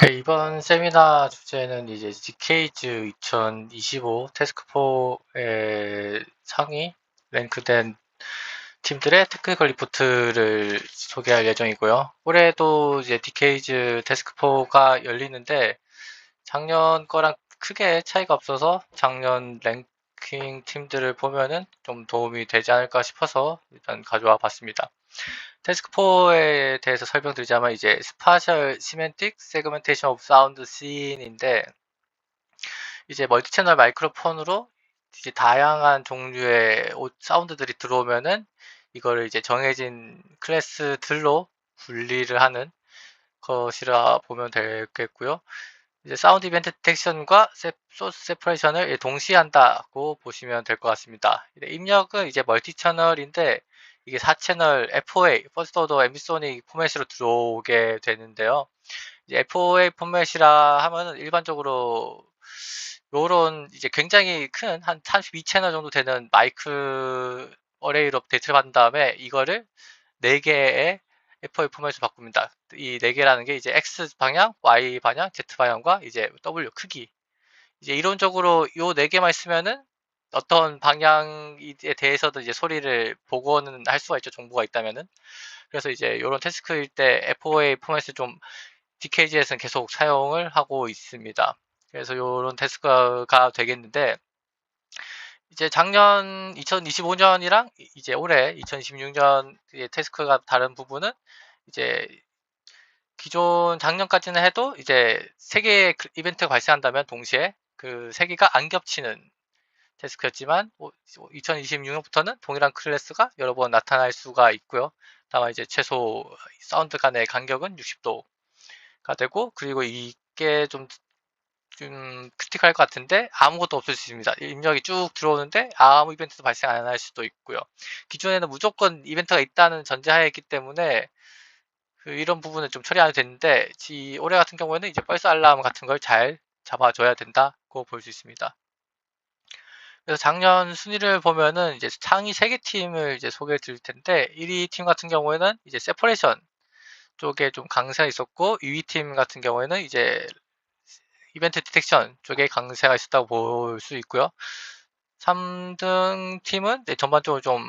네, 이번 세미나 주제는 이제 디케이즈 2025 태스크4의 상위 랭크된 팀들의 테크니컬 리포트를 소개할 예정이고요. 올해도 이제 디케이즈 태스크4가 열리는데 작년 거랑 크게 차이가 없어서 작년 랭킹 팀들을 보면은 좀 도움이 되지 않을까 싶어서 일단 가져와 봤습니다. 태스크4에 대해서 설명드리자면 이제 스파셜 시멘틱 세그멘테이션 오브 사운드 씬인데 이제 멀티 채널 마이크로폰으로 이제 다양한 종류의 사운드들이 들어오면은 이거를 이제 정해진 클래스들로 분리를 하는 것이라 보면 되겠고요. 이제 사운드 이벤트 디텍션과 소스 세퍼레이션을 동시에 한다고 보시면 될 것 같습니다. 입력은 이제 멀티 채널인데 이게 4채널 FOA, 퍼스트 오더 앰비소닉 포맷으로 들어오게 되는데요. 이제 FOA 포맷이라 하면은 일반적으로 요런 이제 굉장히 큰 한 32채널 정도 되는 마이크 어레이로 데이터를 받은 다음에 이거를 4개의 FOA 포맷으로 바꿉니다. 이 4개라는 게 이제 X 방향, Y 방향, Z 방향과 이제 W 크기. 이제 이론적으로 요 4개만 있으면은 어떤 방향에 대해서도 이제 소리를 복원은 할 수가 있죠. 정보가 있다면은. 그래서 이제 요런 태스크일 때 FOA 포맷을 좀 DKG에서는 계속 사용을 하고 있습니다. 그래서 요런 태스크가 되겠는데 이제 작년 2025년이랑 이제 올해 2026년 태스크가 다른 부분은 이제 기존 작년까지는 해도 이제 3개의 이벤트가 발생한다면 동시에 그 3개가 안 겹치는 태스크였지만 2026년부터는 동일한 클래스가 여러 번 나타날 수가 있고요. 다만 이제 최소 사운드 간의 간격은 60도가 되고 그리고 이게 좀 크리티컬할 것 같은데 아무것도 없을 수 있습니다. 입력이 쭉 들어오는데 아무 이벤트도 발생 안 할 수도 있고요. 기존에는 무조건 이벤트가 있다는 전제하에 있기 때문에 이런 부분은 좀 처리 안 해도 되는데 올해 같은 경우에는 이제 펄스 알람 같은 걸 잘 잡아줘야 된다고 볼 수 있습니다. 그래서 작년 순위를 보면은 이제 상위 3개 팀을 이제 소개해 드릴 텐데 1위 팀 같은 경우에는 이제 세퍼레이션 쪽에 좀 강세가 있었고 2위 팀 같은 경우에는 이제 이벤트 디텍션 쪽에 강세가 있었다고 볼 수 있고요. 3등 팀은 전반적으로 좀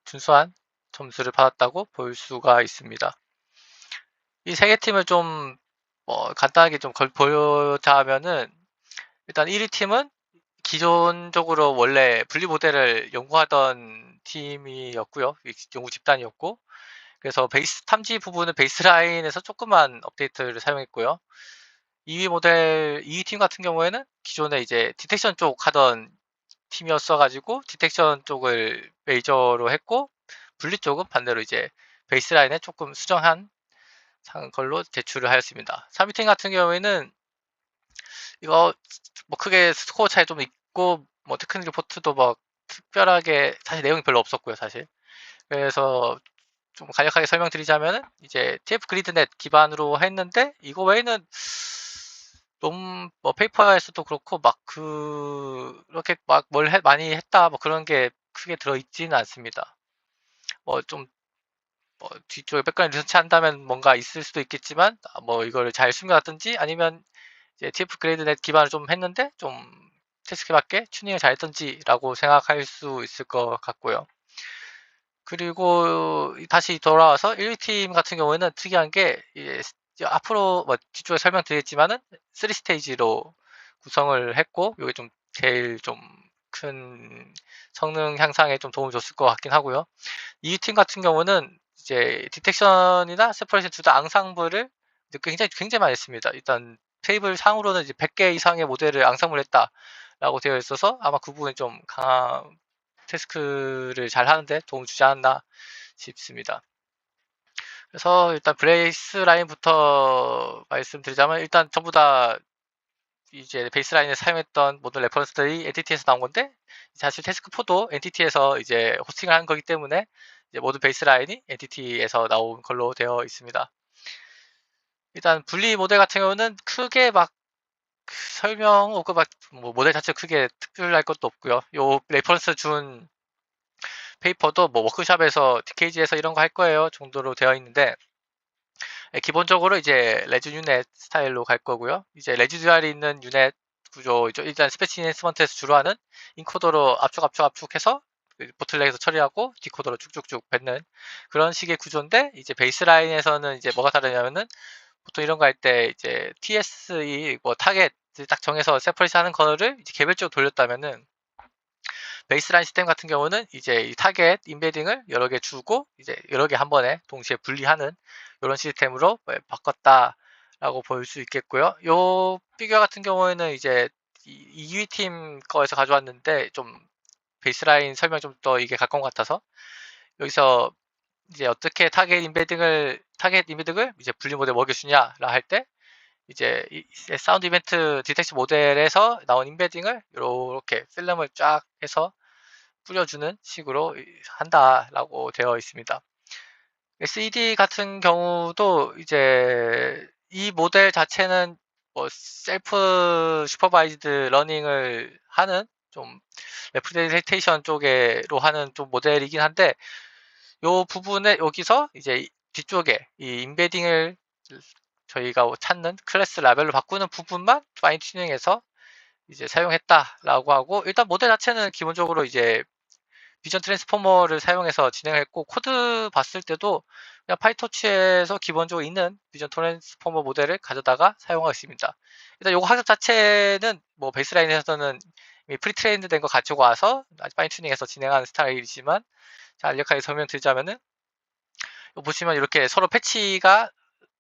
준수한 점수를 받았다고 볼 수가 있습니다. 이 3개 팀을 좀 간단하게 좀 보여자면은 일단 1위 팀은 기존적으로 원래 분리 모델을 연구하던 팀이었고요. 연구 집단이었고 그래서 베이스 탐지 부분은 베이스라인에서 조금만 업데이트를 사용했고요. 2위 팀 같은 경우에는 기존에 이제 디텍션 쪽 하던 팀이었어가지고 디텍션 쪽을 메이저로 했고 분리 쪽은 반대로 이제 베이스라인에 조금 수정한 걸로 제출을 하였습니다. 3위 팀 같은 경우에는 이거 뭐 크게 스코어 차이 좀 있고 뭐 테크닉 리포트도 막 특별하게 사실 내용이 별로 없었고요, 사실. 그래서 좀 간략하게 설명드리자면은 이제 TF 그리드넷 기반으로 했는데 이거 외에는 좀 뭐 페이퍼에서도 그렇고 막 그렇게 막 뭘 많이 했다 뭐 그런 게 크게 들어 있지는 않습니다. 뭐좀 뒤쪽에 백그라운드 리서치 한다면 뭔가 있을 수도 있겠지만 뭐 이거를 잘 숨겨놨든지 아니면 이제 TF 그레이드넷 기반을 좀 했는데 좀 테스트밖에 튜닝을 잘했던지라고 생각할 수 있을 것 같고요. 그리고 다시 돌아와서 1위 팀 같은 경우에는 특이한 게 이제 앞으로 뭐 뒤쪽에 설명드리겠지만은 3스테이지로 구성을 했고 이게 좀 제일 좀 큰 성능 향상에 좀 도움을 줬을 것 같긴 하고요. 2위 팀 같은 경우는 이제 디텍션이나 세퍼레이션 둘 다 앙상블을 굉장히 많이 했습니다. 일단 테이블 상으로는 이제 100개 이상의 모델을 앙상블 했다라고 되어 있어서 아마 그 부분이 좀 강한 태스크를 잘 하는데 도움을 주지 않았나 싶습니다. 그래서 일단 베이스 라인부터 말씀드리자면 일단 전부 다 이제 베이스 라인에 사용했던 모든 레퍼런스들이 엔티티에서 나온 건데 사실 태스크4도 엔티티에서 이제 호스팅을 하는 거기 때문에 이제 모든 베이스 라인이 엔티티에서 나온 걸로 되어 있습니다. 일단 분리 모델 같은 경우는 크게 막 설명 혹은 막뭐 모델 자체 크게 특별할 것도 없고요. 요 레퍼런스 준 페이퍼도 뭐 워크샵에서 DKG에서 이런 거 할 거예요 정도로 되어 있는데 기본적으로 이제 레즈 유닛 스타일로 갈 거고요. 이제 레지듀얼이 있는 유닛 구조이죠. 일단 스패치 인스먼트에서 주로 하는 인코더로 압축해서 보틀렉에서 처리하고 디코더로 쭉쭉쭉 뱉는 그런 식의 구조인데, 이제 베이스라인에서는 이제 뭐가 다르냐면은 보통 이런 거 할 때 이제 TSE 뭐 타겟 딱 정해서 세퍼레이트 하는 거를 이제 개별적으로 돌렸다면은, 베이스라인 시스템 같은 경우는 이제 이 타겟 임베딩을 여러 개 주고 이제 여러 개 한 번에 동시에 분리하는 이런 시스템으로 바꿨다라고 볼 수 있겠고요. 요 피규어 같은 경우에는 이제 EUE 팀 거에서 가져왔는데, 좀 베이스라인 설명 좀 더 이게 가까운 것 같아서, 여기서 이제 어떻게 타겟 임베딩을 이제 분리 모델 먹여주냐라 할 때, 이제 이 사운드 이벤트 디텍션 모델에서 나온 임베딩을 이렇게 필름을 쫙 해서 뿌려주는 식으로 한다라고 되어 있습니다. SED 같은 경우도 이제 이 모델 자체는 뭐 셀프 슈퍼바이즈드 러닝을 하는 좀 레프레젠테이션 쪽으로 하는 좀 모델이긴 한데, 요 부분에 여기서 이제 뒤쪽에 이 임베딩을 저희가 찾는 클래스 라벨로 바꾸는 부분만 파인 튜닝해서 이제 사용했다라고 하고, 일단 모델 자체는 기본적으로 이제 비전 트랜스포머를 사용해서 진행했고, 코드 봤을 때도 그냥 파이토치에서 기본적으로 있는 비전 트랜스포머 모델을 가져다가 사용하고 있습니다. 일단 요거 학습 자체는 뭐 베이스라인에서는 이미 프리트레인드 된 거 가지고 와서 파인 튜닝해서 진행하는 스타일이지만, 간략하게 설명드리자면은, 보시면 이렇게 서로 패치가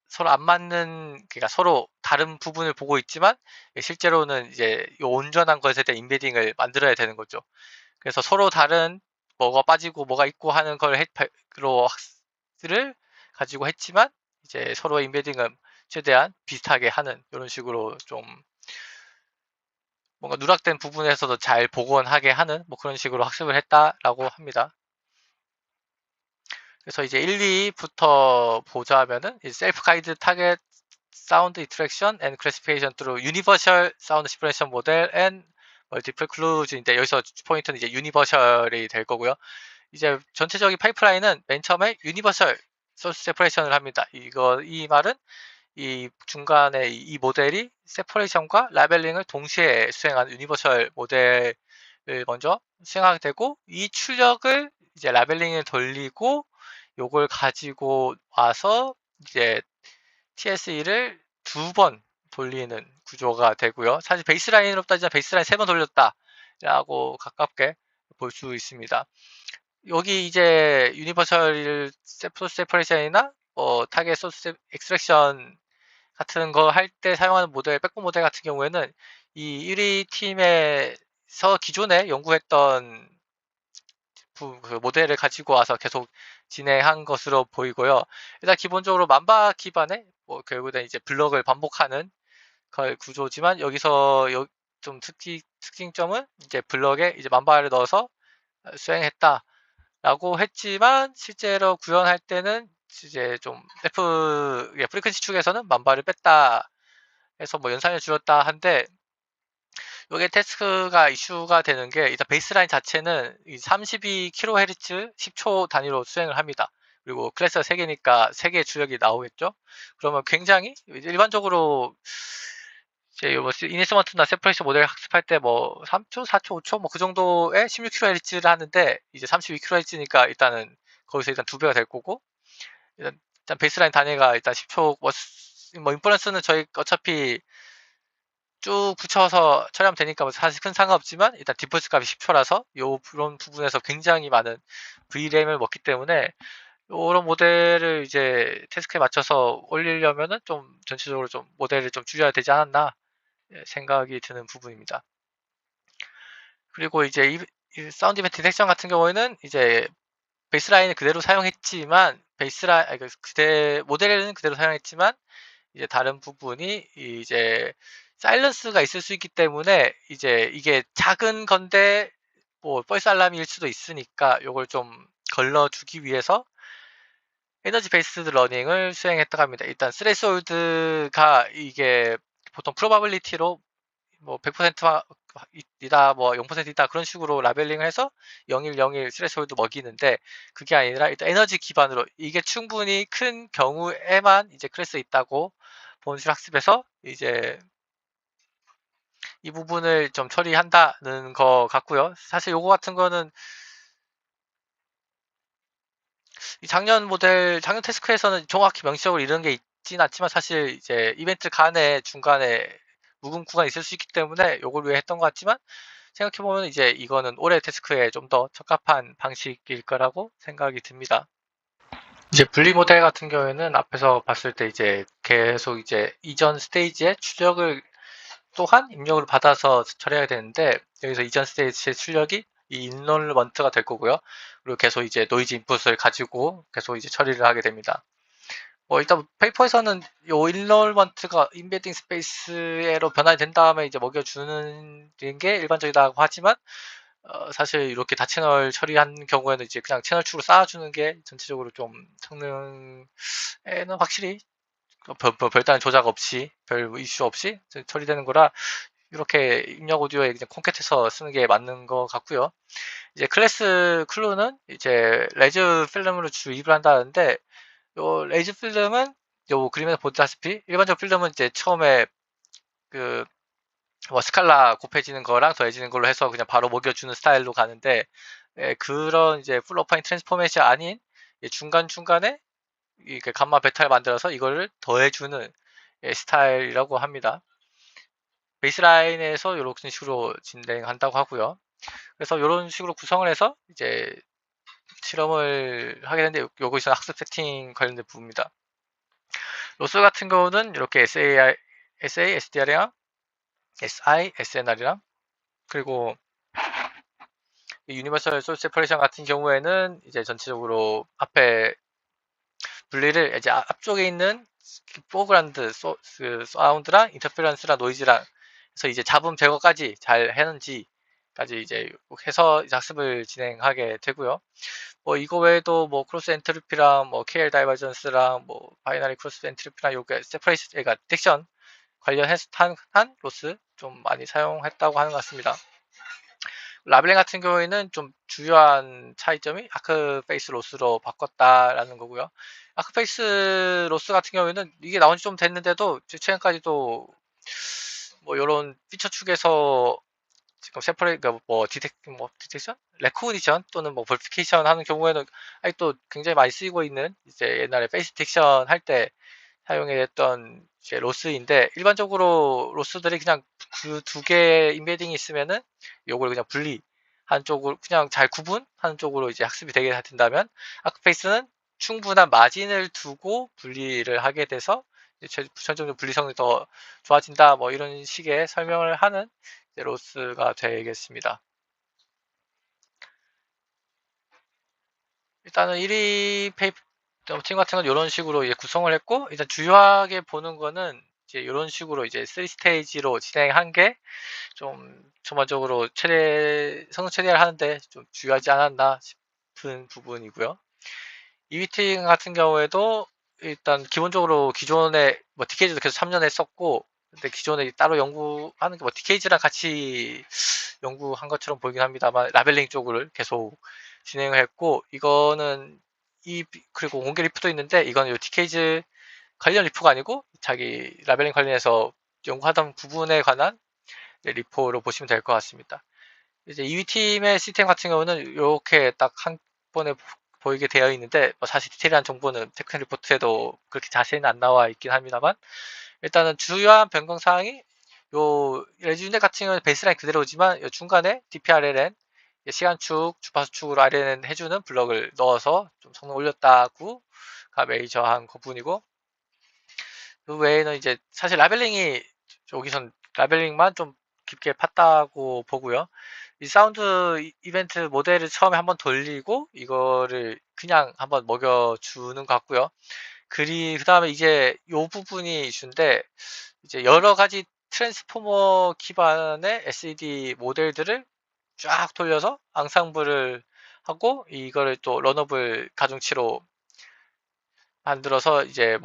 서로 안 맞는, 그러니까 서로 다른 부분을 보고 있지만 실제로는 이제 이 온전한 것에 대한 임베딩을 만들어야 되는 거죠. 그래서 서로 다른 뭐가 빠지고 뭐가 있고 하는 걸로 학습을 가지고 했지만, 이제 서로의 임베딩은 최대한 비슷하게 하는 이런 식으로 좀 뭔가 누락된 부분에서도 잘 복원하게 하는 뭐 그런 식으로 학습을 했다라고 합니다. 그래서 이제 1, 2부터 보자면은 셀프 가이드 타겟 사운드 인터랙션 앤 클래시피케이션 through universal sound separation model and multiple clues인데, 여기서 포인트는 이제 유니버셜이 될 거고요. 이제 전체적인 파이프라인은 맨 처음에 유니버셜 소스 세퍼레이션을 합니다. 이 말은 이 중간에 이 모델이 세퍼레이션과 라벨링을 동시에 수행하는 유니버셜 모델을 먼저 수행하게 되고, 이 출력을 이제 라벨링을 돌리고 요걸 가지고 와서 이제 TSE를 2번 돌리는 구조가 되고요. 사실 베이스라인으로 따지면 베이스라인 3번 돌렸다라고 가깝게 볼 수 있습니다. 여기 이제 유니버설 소스 세퍼레이션이나 타겟 소스 엑스트랙션 같은 거 할 때 사용하는 모델, 백본 모델 같은 경우에는 이 1위 팀에서 기존에 연구했던 그 모델을 가지고 와서 계속 진행한 것으로 보이고요. 일단 기본적으로 만바 기반의 뭐 결국엔 이제 블럭을 반복하는 구조지만, 여기서 좀 특징점은 이제 블럭에 이제 만바를 넣어서 수행했다라고 했지만, 실제로 구현할 때는 이제 좀 프리퀀시 축에서는 만바를 뺐다 해서 뭐 연산을 줄였다 한데, 이게 태스크가 이슈가 되는 게, 일단 베이스라인 자체는 32kHz 10초 단위로 수행을 합니다. 그리고 클래스가 3개니까 3개의 출력이 나오겠죠. 그러면 굉장히 일반적으로 이제 뭐 이니스먼트나 세퍼레이션 모델 학습할 때 뭐 3초, 4초, 5초 뭐 그 정도의 16kHz를 하는데, 이제 32kHz니까 일단은 거기서 일단 2배가 될 거고, 일단 베이스라인 단위가 일단 10초, 뭐 인퍼런스는 저희 어차피 쭉 붙여서 처리하면 되니까 뭐 사실 큰 상관없지만, 일단 디폴트 값이 10초라서 그런 부분에서 굉장히 많은 VRAM을 먹기 때문에, 이런 모델을 이제 태스크에 맞춰서 올리려면은 좀 전체적으로 좀 모델을 좀 줄여야 되지 않았나 생각이 드는 부분입니다. 그리고 이제 이 사운드 이벤트 디텍션 같은 경우에는 이제 베이스라인을 그대로 사용했지만, 모델은 그대로 사용했지만, 이제 다른 부분이 이제 사일런스가 있을 수 있기 때문에, 이제 이게 작은 건데 뭐 펄스 알람일 수도 있으니까 요걸 좀 걸러주기 위해서 에너지 베이스드 러닝을 수행했다고 합니다. 일단 스레스홀드가 이게 보통 프로바빌리티로 뭐 100% 이다 뭐 0%이다 그런 식으로 라벨링을 해서 0101 스레시홀드 먹이는데, 그게 아니라 일단 에너지 기반으로 이게 충분히 큰 경우에만 이제 클래스 있다고 본질 학습에서 이제 이 부분을 좀 처리한다는 거 같고요. 사실 요거 같은 거는 작년 태스크에서는 정확히 명시적으로 이런 게 있진 않지만, 사실 이제 이벤트 간에 중간에 묵은 구간이 있을 수 있기 때문에 요걸 위해 했던 것 같지만, 생각해보면 이제 이거는 올해 태스크에 좀 더 적합한 방식일 거라고 생각이 듭니다. 이제 분리 모델 같은 경우에는 앞에서 봤을 때 이제 계속 이제 이전 스테이지의 출력을 또한 입력을 받아서 처리해야 되는데, 여기서 이전 스테이지의 출력이 이 인롤먼트가 될 거고요. 그리고 계속 이제 노이즈 인풋을 가지고 계속 이제 처리를 하게 됩니다. 일단 페이퍼에서는 요 인롤먼트가 인베딩 스페이스로 변환된 다음에 이제 먹여주는 게 일반적이라고 하지만, 사실 이렇게 다채널 처리한 경우에는 이제 그냥 채널 축으로 쌓아주는 게 전체적으로 좀 성능에는 확실히 별다른 조작 없이, 별 이슈 없이 처리되는 거라, 이렇게 입력 오디오에 그냥 콘캣해서 쓰는 게 맞는 것 같고요. 이제 클래스 클루는 이제 레즈 필름으로 주입을 한다는데, 요 레즈 필름은 요 그림에서 보다시피 일반적 필름은 이제 처음에 그 스칼라 곱해지는 거랑 더해지는 걸로 해서 그냥 바로 먹여주는 스타일로 가는데, 그런 이제 풀 어파인 트랜스포메이션이 아닌 중간중간에 이게 감마 베타를 만들어서 이거를 더해주는 스타일이라고 합니다. 베이스라인에서 이런 식으로 진행한다고 하고요. 그래서 이런 식으로 구성을 해서 이제 실험을 하게 되는데, 요것이 학습 세팅 관련된 부분입니다. 로스 같은 경우는 이렇게 SDR이랑 SI, SNR이랑 그리고 유니버설 소스 세퍼레이션 같은 경우에는 이제 전체적으로 앞에 분리를 이제 앞쪽에 있는 포그라운드 사운드랑 인터페런스랑 노이즈랑 해서 이제 잡음 제거까지 잘 했는지까지 이제 해서 이제 학습을 진행하게 되고요. 이거 외에도 크로스 엔트로피랑 KL 다이버전스랑 바이너리 크로스 엔트로피랑 요게 세퍼레이션, 그러니까 딕션 관련해서 한 로스 좀 많이 사용했다고 하는 것 같습니다. 라벨링 같은 경우에는 좀 주요한 차이점이 아크페이스 로스로 바꿨다라는 거고요. 아크페이스 로스 같은 경우에는 이게 나온 지 좀 됐는데도 최근까지도 요런 피처 축에서 지금 세퍼레이트, 디텍션? 레코그니션 또는 버피케이션 하는 경우에는 아직도 굉장히 많이 쓰이고 있는, 이제 옛날에 페이스 디텍션 할 때 사용했던 이제 로스인데, 일반적으로 로스들이 그냥 그 두 개의 인베딩이 있으면은 요걸 그냥 분리 한쪽으로 그냥 잘 구분하는 쪽으로 이제 학습이 되게 된다면, 아크페이스는 충분한 마진을 두고 분리를 하게 돼서 전체적으로 분리성이 더 좋아진다, 이런 식의 설명을 하는 로스가 되겠습니다. 일단은 1위 페이퍼 팀 같은 건 이런 식으로 이제 구성을 했고, 일단 주요하게 보는 거는 이제 이런 식으로 이제 3스테이지로 진행한 게 좀 전반적으로 성능 최대를 하는데 좀 중요하지 않았나 싶은 부분이고요. 2위 팀 같은 경우에도 일단 기본적으로 기존에 디케이즈도 계속 3년 했었고, 근데 기존에 따로 연구하는 게 디케이즈랑 같이 연구한 것처럼 보이긴 합니다만, 라벨링 쪽을 계속 진행을 했고, 이거는 그리고 공개 리프도 있는데, 이거는 요 디케이즈 관련 리포가 아니고 자기 라벨링 관련해서 연구하던 부분에 관한 리포로 보시면 될 것 같습니다. 이제 2위 팀의 시스템 같은 경우는 이렇게 딱 한 번에 보이게 되어 있는데, 사실 디테일한 정보는 테크닉 리포트에도 그렇게 자세히는 안 나와 있긴 합니다만, 일단은 주요한 변경 사항이 요 레지유넷 같은 경우는 베이스라인 그대로지만 요 중간에 DPRLN 시간축, 주파수축으로 RNN 해주는 블럭을 넣어서 좀 성능 올렸다고가 메이저한 부분이고, 그 외에는 이제 사실 여기선 라벨링만 좀 깊게 팠다고 보고요. 이 사운드 이벤트 모델을 처음에 한번 돌리고 이거를 그냥 한번 먹여주는 것 같고요. 그 다음에 이제 요 부분이 이슈인데, 이제 여러 가지 트랜스포머 기반의 SED 모델들을 쫙 돌려서 앙상블을 하고, 이거를 또 런업을 가중치로 만들어서 이제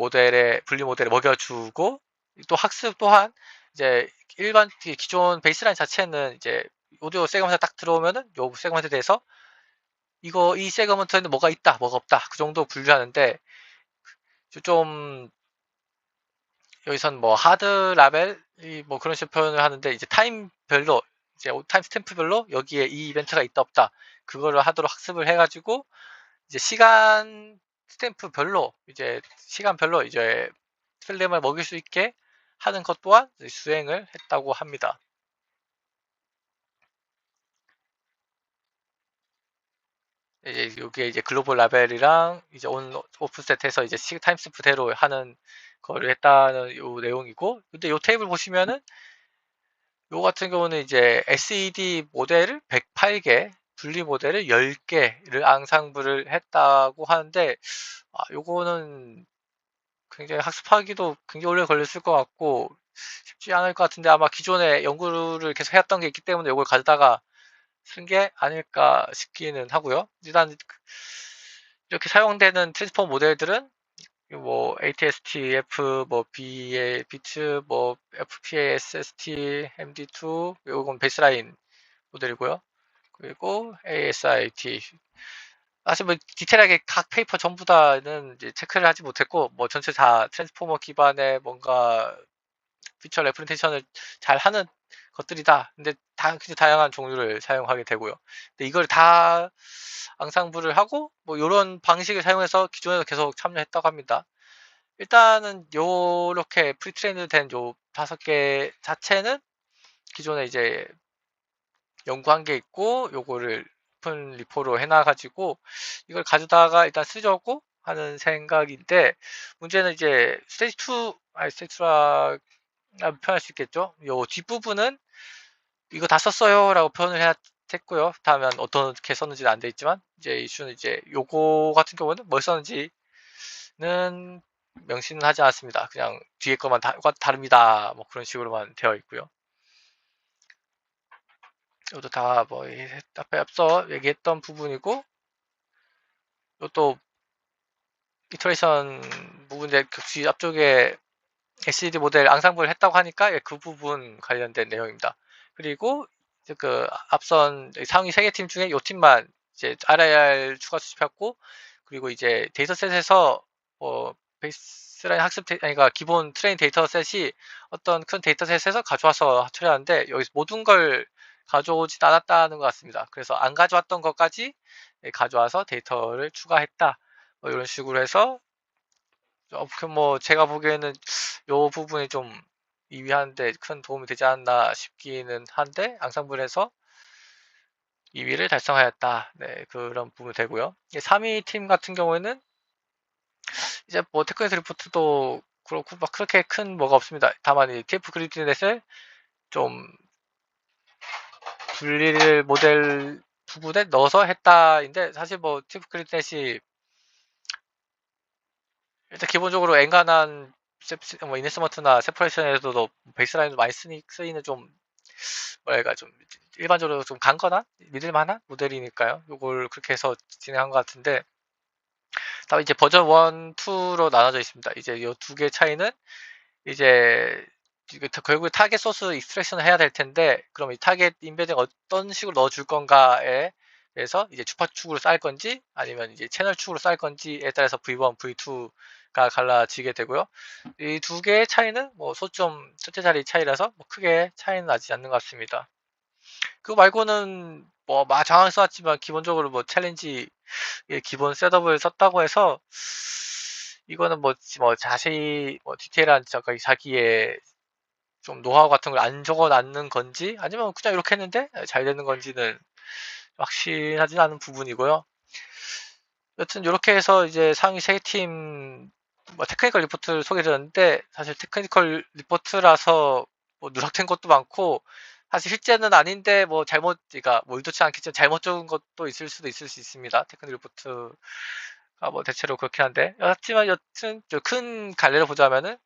분리 모델에 먹여주고, 또 학습 또한 이제 일반 기존 베이스라인 자체는 이제 오디오 세그먼트 딱 들어오면은 요 세그먼트에 대해서 이 세그먼트에는 뭐가 있다, 뭐가 없다 그 정도 분류하는데 좀 여기선 뭐 하드 라벨이 뭐 그런 식으로 표현을 하는데 이제 타임별로 이제 타임 스탬프별로 여기에 이 이벤트가 있다 없다 그거를 하도록 학습을 해가지고 이제 시간 스탬프별로 이제 시간별로 이제 필름을 먹일 수 있게 하는 것 또한 수행을 했다고 합니다. 이제 여기에 이제 글로벌 라벨이랑 이제 온 오프셋해서 이제 타임스탬프대로 하는 거를 했다는 요 내용이고, 근데 요 테이블 보시면은 요 같은 경우는 이제 SED 모델을 108개, 분리 모델을 10개를 앙상블을 했다고 하는데, 요거는 굉장히 학습하기도 굉장히 오래 걸렸을 것 같고, 쉽지 않을 것 같은데 아마 기존에 연구를 계속 해왔던 게 있기 때문에 이걸 가져다가 쓴 게 아닐까 싶기는 하고요. 일단 이렇게 사용되는 트랜스포머 모델들은 뭐 ATST-F, 뭐 BA, 비트, 뭐 FPASST, MD2, 이건 베이스라인 모델이고요. 그리고 ASIT. 사실 뭐 디테일하게 각 페이퍼 전부 다는 이제 체크를 하지 못했고, 뭐 전체 다 트랜스포머 기반의 뭔가 피처 레프레젠테이션을 잘 하는 것들이다. 근데 굉장히 다양한 종류를 사용하게 되고요. 근데 이걸 다 앙상블을 하고 뭐 이런 방식을 사용해서 기존에도 계속 참여했다고 합니다. 일단은 요렇게 프리트레인드 된 요 5개 자체는 기존에 이제 연구한 게 있고 요거를 오픈 리포로 해놔가지고 이걸 가져다가 일단 쓰려고 하는 생각인데, 문제는 이제 스테이지 2, 스테이지 2라 표현할 수 있겠죠. 요 뒷부분은 이거 다 썼어요 라고 표현을 했고요. 다음에 어떻게 썼는지는 안 돼 있지만, 이제 이슈는 이제 요거 같은 경우는 뭘 썼는지는 명시는 하지 않았습니다. 그냥 뒤에 것만 다릅니다. 뭐 그런 식으로만 되어 있고요. 이것도 다 뭐 앞서 얘기했던 부분이고, 이것도 이터레이션 부분에 역시 앞쪽에 SED 모델 앙상블을 했다고 하니까 그 부분 관련된 내용입니다. 그리고 그 앞선 상위 3개 팀 중에 이 팀만 이제 RIR 추가 수집했고, 그리고 이제 데이터셋에서 베이스라인 그러니까 기본 트레인 데이터셋이 어떤 큰 데이터셋에서 가져와서 처리하는데 여기서 모든 걸 가져오진 않았다는 것 같습니다. 그래서 안 가져왔던 것까지 가져와서 데이터를 추가했다. 뭐 이런 식으로 해서 뭐 제가 보기에는 요 부분이 좀 이위하는데 큰 도움이 되지 않나 싶기는 한데, 앙상블에서 2위를 달성하였다. 네, 그런 부분 되고요. 3위 팀 같은 경우에는 이제 뭐 테크니컬 리포트도 그렇고 막 그렇게 큰 뭐가 없습니다. 다만 이 TF 그리드넷을 좀 분리를 모델 부분에 넣어서 했다인데, 사실 뭐 TF 그리드넷이 일단 기본적으로 엔간한 뭐 이네스먼트나 세퍼레이션에서도 베이스라인도 많이 쓰이는 좀 뭐랄까 좀 일반적으로 좀 강건한 믿을만한 모델이니까요. 이걸 그렇게 해서 진행한 것 같은데, 다음 이제 버전 1, 2로 나눠져 있습니다. 이제 이 두 개 차이는 이제 결국에 타겟 소스 익스트랙션을 해야 될 텐데, 그럼 이 타겟 인베딩 어떤 식으로 넣어줄 건가에 대해서 이제 주파 축으로 쌓을 건지 아니면 이제 채널 축으로 쌓을 건지에 따라서 V1, V2가 갈라지게 되고요. 이 두 개의 차이는 뭐 소점 첫째 자리 차이라서 뭐 크게 차이는 나지 않는 것 같습니다. 그거 말고는 뭐 정확히 써놨지만 기본적으로 뭐 챌린지 기본 셋업을 썼다고 해서 이거는 뭐 자세히 뭐 디테일한 자기의 좀 노하우 같은 걸 안 적어놨는 건지 아니면 그냥 이렇게 했는데 잘 되는 건지는 확실하진 않은 부분이고요. 여튼 이렇게 해서 이제 상위 3팀 테크니컬 리포트를 소개드렸는데, 사실 테크니컬 리포트라서 뭐 누락된 것도 많고 사실 실제는 아닌데 뭐 그러니까 뭐 의도치 않겠지만 잘못 적은 것도 있을 수도 있을 수 있습니다. 테크니컬 리포트가 뭐 대체로 그렇긴 한데, 하지만 여튼 큰 갈래를 보자면은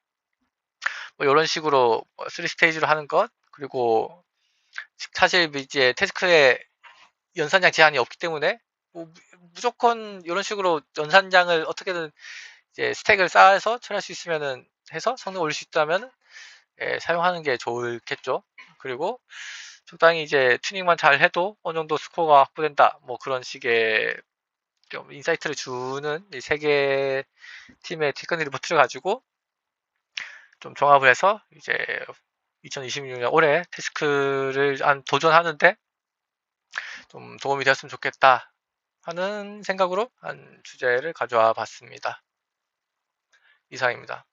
뭐 이런 식으로 3스테이지로 하는 것, 그리고 사실 이제 태스크에 연산량 제한이 없기 때문에 뭐 무조건 이런 식으로 연산량을 어떻게든 이제 스택을 쌓아서 처리할 수 있으면은 해서 성능 올릴 수 있다면 사용하는 게 좋겠죠. 그리고 적당히 이제 튜닝만 잘 해도 어느 정도 스코어가 확보된다. 뭐 그런 식의 좀 인사이트를 주는 이 세 개 팀의 테크닉 리포트를 가지고 좀 종합을 해서 이제 2026년 올해 태스크를 도전하는데 좀 도움이 되었으면 좋겠다 하는 생각으로 한 주제를 가져와 봤습니다. 이상입니다.